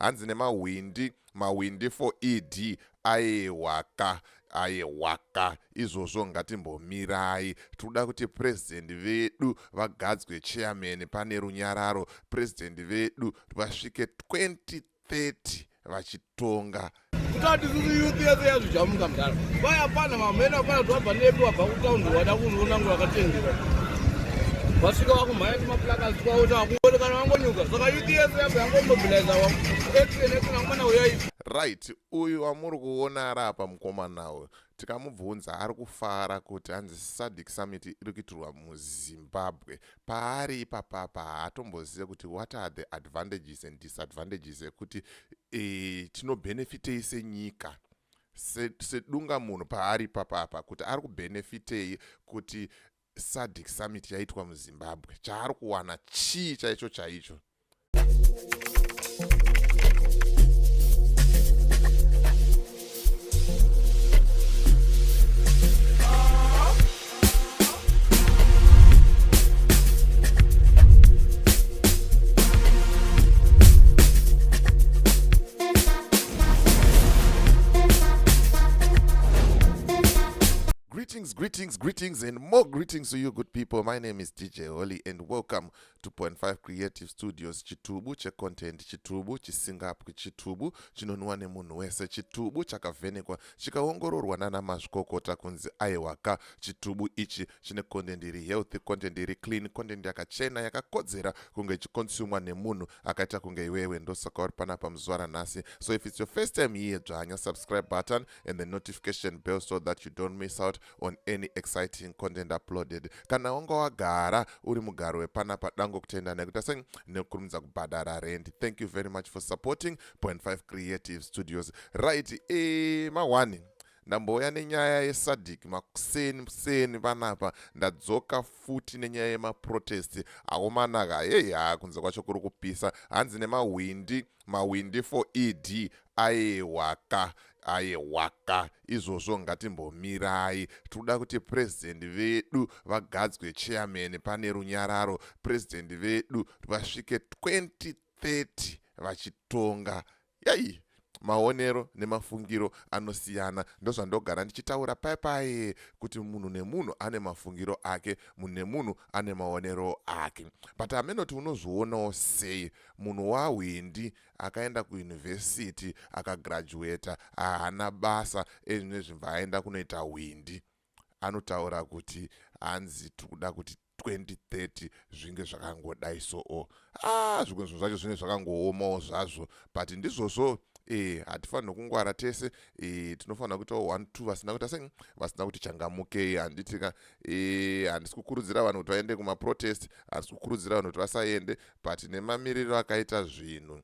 hanzi Mahwindi for ED aiwaka izvozvo ngatimbomirai. Tinoda kuti president vedu vagadzwe chairman pane runyararo, president vedu vasvike 2030 vachitonga. Kutati youth yese yazvijamuka mudhara vaya pana mamhena apana twabva nedu wabva kutaundi wada kuzoona ngo vakatendera vasvika vakumhanya timaplakasi kwauti akuone kana vangonyuka saka youth yese yabva yangomobiliza action uyai. Right, uyu wamuri kuona ari apa mukomana uyu tikamubvunza ari kufara kuti hanzi SADC summit iri kuitirwa muZimbabwe. Paari ipapapa haatombozive kuti what are the advantages and disadvantages ekuti tinobenefitei senyika sedunga munhu paari ipapapa kuti ari kubenefitei kuti SADC summit yaitwa muZimbabwe. Chaari kuwana chii chaicho. Greetings and more greetings to you good people. My name is DJ Holly and welcome to Pane Creative Studios. Chitubu che content, chitubu chisingapu, chitubu chinonwa nemunhu wese, chitubu chakavhenekwa chikaongororwa nana mazvikokota kunzi aiwaka. Chitubu ichi chine content iri healthy, content iri clean, content yakachena yakakodzera kunge ichikonsumwa nemunhu akaita kunge iwewe. Ndosaka uri panapa muzuva ranhasi. So if it's your first time here, dzvanya subscribe button and the notification bell so that you don't miss out on any exciting content uploaded. Kana wanga wagara uri mugaro wepanapa dango kutenda nekuti nekurumidza kubhadhara rent. Thank you very much for supporting Pane Creative Studios. Right, mawani ndambouya nenyaya yeSADC makuseni panapa ndadzoka futi nenyaya yemaprotesti aomanaka kunze kwacho kuri kupisa. Hanzi Mahwindi for ED aiwaka izvozvo ngatimbomirai. Tinoda kuti president vedu vagadzwe chairman pane runyararo, president vedu vasvike 2030 vachitonga. Maonero nemafungiro anosiyana. Ndozvandogara ndichitaura pai kuti munhu nemunhu ane mafungiro ake, munhu nemunhu ane maonero ake. But amenoti unozvionawo sei munhu waHwindi akaenda kuuniversity akagraduata haana basa nezvimva aenda kunoita Hwindi, anotaura kuti hanzi tikuda kuti 2030 zvinge zvakangodai so zvinhu zvacho zvine zvakangoomawo zvazvo, but ndizvozvo hatifanira kungwara tese. Tinofanira kuita 1-2 vasina kuti changamukei. Handisi kukurudzira vanhu kuti vaende kumaprotest, handisi kukurudzira vanhu kuti vasaende, but nemamiriro akaita zvinhu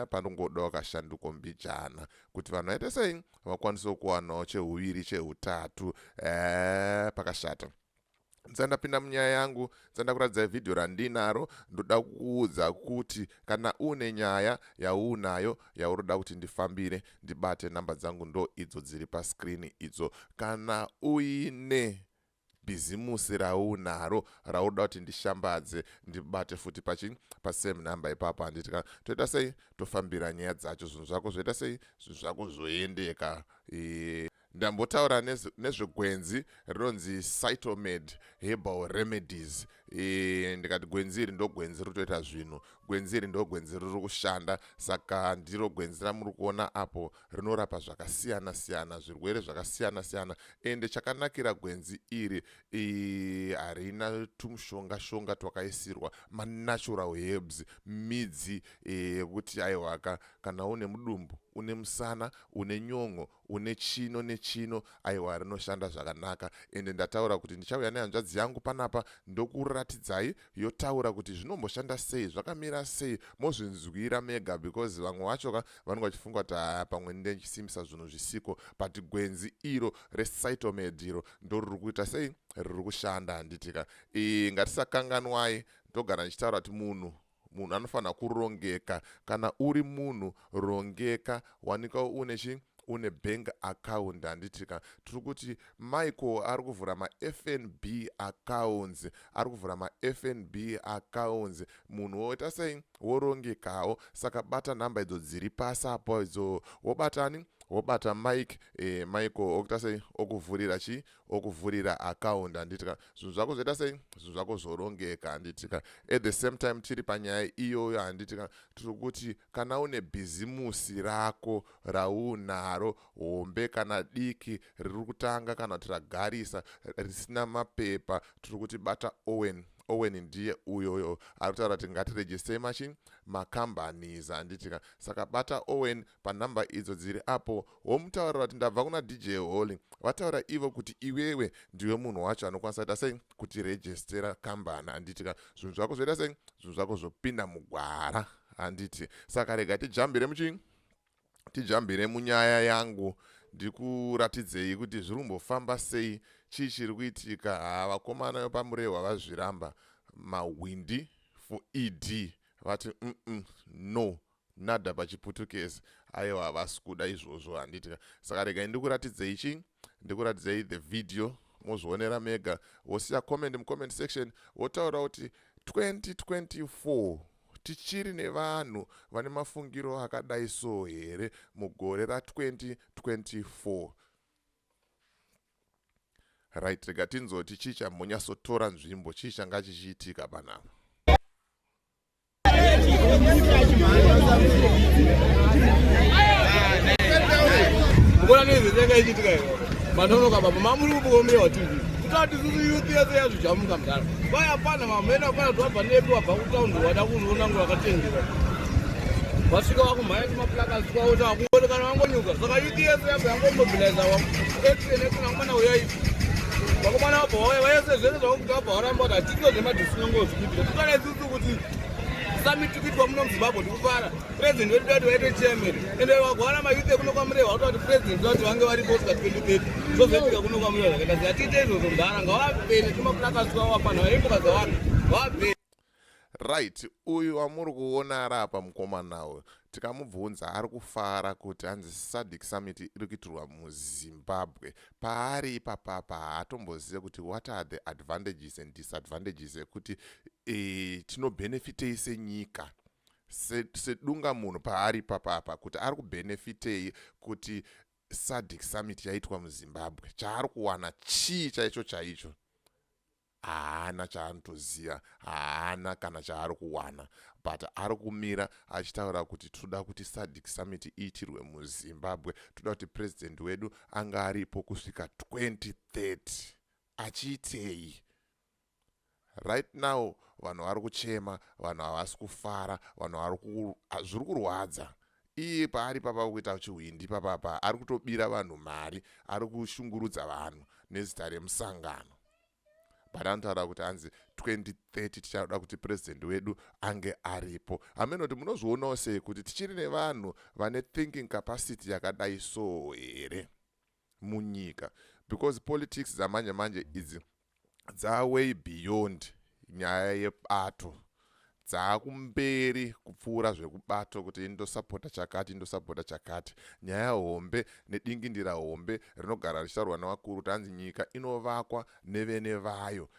panongoda wakashanduko mbijana kuti vanhu vaite sei vakwanise kuwanawo chehuviri chehutatu pakashata. Ndapinda munyaya yangu, ndakuratidza vhidhiyo randinaro. Ndoda kuudza kuti kana une nyaya yaunayo yauroda kuti ndifambire, ndibate namba dzangu ndo idzo dziri pascreen idzo. Kana uine bhizimusi raunaro rauroda kuti ndishambadze, ndibate futi pasame namba ipapa. Handiti toita sei tofambira nyaya dzacho, zvinhu zvako zvoita sei, zvinhu zvako zvoendeka. Ndambotaura nezvegwenzi rinonzi Cytomed Herbal remedies. Ndikati gwenzi iri ndo gwenzi riri kutoita zvinhu, gwenzi iri ndo gwenzi riri kushanda. Saka ndiro gwenzi ramuri kuona apo rinorapa zvakasiyana siyana, zvirwere zvakasiyana siyana. Ende chakanakira gwenzi iri harina tumushonga twakaisirwa, natural herbs, midzi kuti aiwaka. Kana une mudumbu, une musana, une nyongo, une chino nechino, aiwa rinoshanda zvakanaka. Ende ndataura kuti ndichauya nehanzvadzi yangu panapa ndokuratidzai yotaura kuti zvinomboshanda sei, zvakamira sei, mozvinzwira mega, because vamwe vacho vanenge vachifunga kuti pamwe ndechisimbisa zvinhu zvisiko, but gwenzi iro reCytomed iro ndo riri kuita sei, riri kushanda. Handitika ngatisakanganwai. Ndogara ndichitaura kuti munhu anofanira kurongeka. Kana uri munhu rongeka, wanika une bank account handitika tiri kuti Michael ari kuvhura ma-FNB accounts, ari kuvhura ma-FNB accounts. Munhu woita sei worongekawo, saka bata nhamba idzo dziri pasi apo idzo wobatani wobata Michael okuita sei okuvhurira okuvhurira account handitika zvinhu zvako zvoita sei zvinhu zvako zvorongeka handitika. At the same time tiri panyaya iyoyo handitika tiri kuti kana une bhizimusi rako raunaro hombe kana diki riri kutanga kana kuti ragarisa risina mapepa, tiri kuti bata Owen ndiye uyoyo ari kutaura kuti ngatirejistei macompanies handitika. Saka bata Owen panhamba idzo dziri apo womutaurira kuti ndabva kuna DJ Holly, wataura ivo kuti iwewe ndiwe munhu wacho anokwanisa kuita sei kuti rejistera kambani handitika. Zvinhu zvako zvoita sei zvinhu zvako zvopinda mugwara handiti. Saka rega tijambire munyaya yangu ndikuratidzei kuti zviri kumbofamba sei, chii chiri kuitika. Vakomana vepamurehwa vazviramba Mahwindi for ED vati no nada pachiputukezi, aiwa havasi kuda izvozvo handitika. Saka regai ndikuratidzei ndikuratidzei the video mozvionera mega, wosiya comment mucomment section wotaura kuti 2024 tichiri nevanhu vane mafungiro akadai so here mugore ra2024. Right, rega tinzoti chii chambonyatsotora nzvimbo, chii changa chichiitika panapa. Mukona nezvitenge ichiitika iro manonoka baba mamuri kupokomera TV kutati sisi youth yese yazvijamuka mudhara vaya pana mamena pana twabva nepi wabva kutaundi wada kuzoona ngo wakatengera vasvika vakumhanya timaplakasi kwavo takuonekana vangonyuka. Saka youth yese yabva yangomobiliza action mwana uyaiti vakomana vabva vauya vayese zvese zvakuti vabva varamba kuti hatito zvemadhisinongozi kuitira tutane isusu kuti summit kuitwa muno muZimbabwe tikufara president wedu dati waite chairman ende vagwana mayuth ekuno kwamurehwa kuti president vati vange varipo kusvika 2030 zvozoitika kuno kwamurehwa zvakaita zatiite izvozvo mudhara ngavapene timaplakasi kwavo vapana vaimboka dzavanhu vapene. Right, uyu wamuri kuona ari apa mukomanawo tikamubvunza ari kufara kuti hanzi SADC summit iri kuitirwa muZimbabwe. Paari ipapapa haatomboziva kuti what are the advantages and disadvantages ekuti tinobhenefitei senyika sedunga munhu. Paari ipapapa kuti ari kubhenefitei kuti SADC summit yaitwa muZimbabwe, chaari kuwana chii chaicho haana chaanotoziva, haana kana chaari kuwana, but ari kumira achitaura kuti toda kuti SADC summit iitirwe muZimbabwe, toda kuti president wedu anga aripo kusvika 2030. Achiitei? Right now vanhu vari kuchema, vanhu havasi kufara, vanhu zviri kurwadza. Iye paari papa kuita chihwindi papapa ari kutobira vanhu mari, ari kushungurudza vanhu nezita remusangano. Anotaura kuti hanzi 2030 tichada kuti president wedu ange aripo. Amenoti munozvionawo sei kuti tichiri nevanhu vane thinking capacity yakadai so here munyika, because politics dzamanje manje idzi dza way beyond nyaya yebato, dzaakumberi kupfuura zvekubato kuti indosapota chakati. Nyaya hombe nedingindira hombe rinogara richitaurwa nevakuru kuti hanzi nyika inovakwa nevene vayo.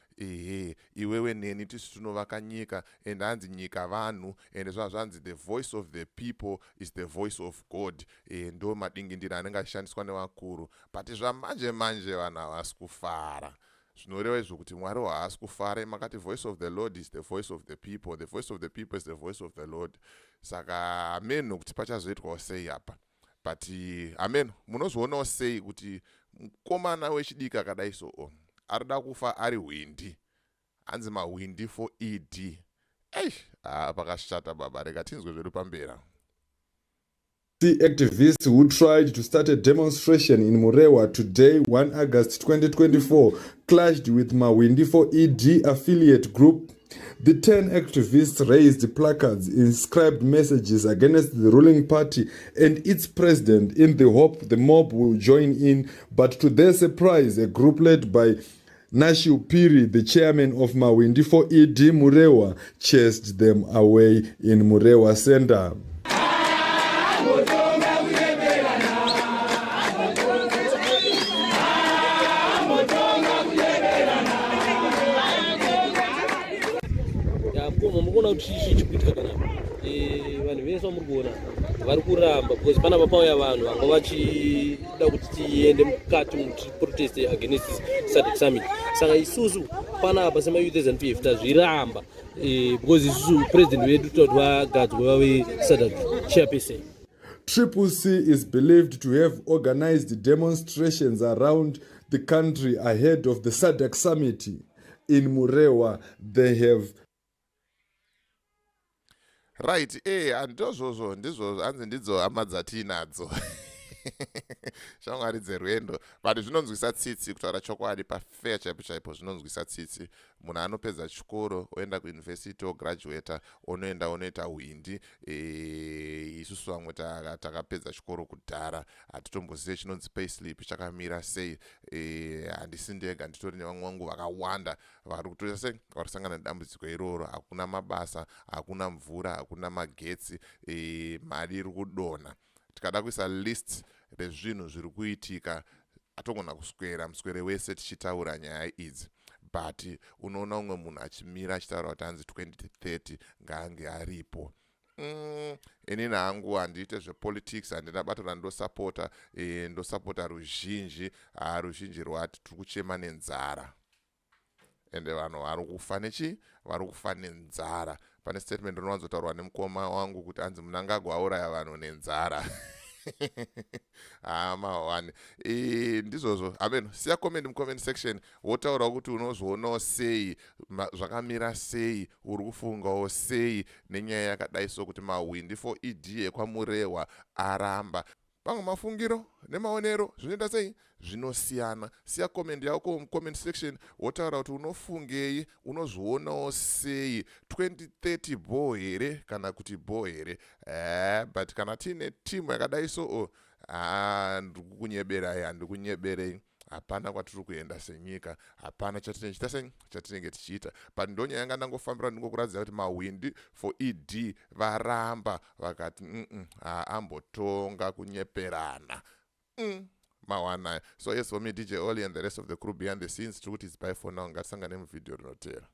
Iwewe neni tisu tinovaka nyika, and hanzi nyika vanhu, and zvanzi the voice of the people is the voice of God. Ndo madingindira anenge achishandiswa nevakuru, but zvamanje manje vanhu havasi kufara. Zvinoreva izvo kuti Mwari haasi kufara. Makati voice of the Lord is the voice of the people, the voice of the people is the voice of the Lord. Saka amen kuti pachazoitwawo sei apa, but amen munozvionawo sei kuti mukomana wechidiki akadai so arida kufa ari hwindi, hanzi Mahwindi for ED. Pakashata baba, rega tinzwe zvedu pambera. Activists who tried to start a demonstration in Murewa today, 1 August 2024, clashed with Mahwindi for ED affiliate group. The 10 activists raised placards, inscribed messages against the ruling party and its president in the hope the mob will join in, but to their surprise, a group led by Nashu Piri, the chairman of Mahwindi for ED Murewa, chased them away in Murewa Center. muona kuti chii chikuitika kana vanhu vese vamuri kuona vari kuramba because panapa pauya vanhu vanga vachida kuti tiende mukati muprotest against SADC summit. Saka isusu panapa sema-youth ZANU-PF tazviramba because isusu president wedu toti vagadzwe vave SADC chairperson. Triple C is believed to have organized demonstrations around the country ahead of the SADC summit in Murewa. They have right andizvozvo ndizvo hanzi ndidzo hama dzatinadzo shamwari dzerwendo but zvinonzwisa tsitsi kutaura chokwadi pafair chaipo chaipo zvinonzwisa tsitsi. Munhu anopedza chikoro oenda kuyunivhesiti ograduata onoenda onoita hwindi. Isusu vamwe takapedza chikoro kudhara hatitombozive chinonzi payslip chakamira sei. Handisi ndega nditori nevamwe vangu vakawanda vari kutoita sei vari kusangana nedambudziko iroro. Hakuna mabasa, hakuna mvura, hakuna magetsi, mari iri kudonha. Tikada kuisa list rezvinhu zviri kuitika hatogona kuswera muswere wese tichitaura nyaya idzi, but unoona umwe munhu achimira achitaura kuti hanzi 2030 ngaange aripo. Inini hangu handiite zvepolitics, handina bato randosapota. Ndosapota ruzhinji, ruzhinji rwati tiri kuchema nenzara ende vanhu vari kufa nechi, vari kufa nenzara. Pane statement rinowanzotaurwa nemukoma wangu kuti hanzi munangagwa auraya vanhu nenzara. Mahwani ndizvozvo. Ameno siya comment mucomment section wotaura kuti unozvionawo sei, zvakamira sei, uri kufungawo sei nenyaya yakadai so kuti Mahwindi for ED kwaMurewa aramba. Pamwe mafungiro nemaonero zvinoita sei zvinosiyana. Siya comment yako mucomment section wotaura kuti unofungei, unozvionawo sei, 2030 bo here kana kuti bo here. But kana tiine timu yakadai so ndikukunyeberai, handikunyeberei. Hapana kwatiri kuenda senyika, hapana chatinenge tichiita. But ndonyaya yanga ndangofambira ndingokuratidza kuti Mahwindi for ED varamba vakati ambotonga kunyeperana. Mahwanai. So yes, for me DJ Oli and the rest of the crew behind the scenes, truth is bye for now. Ngatisangane muvideo rinotera.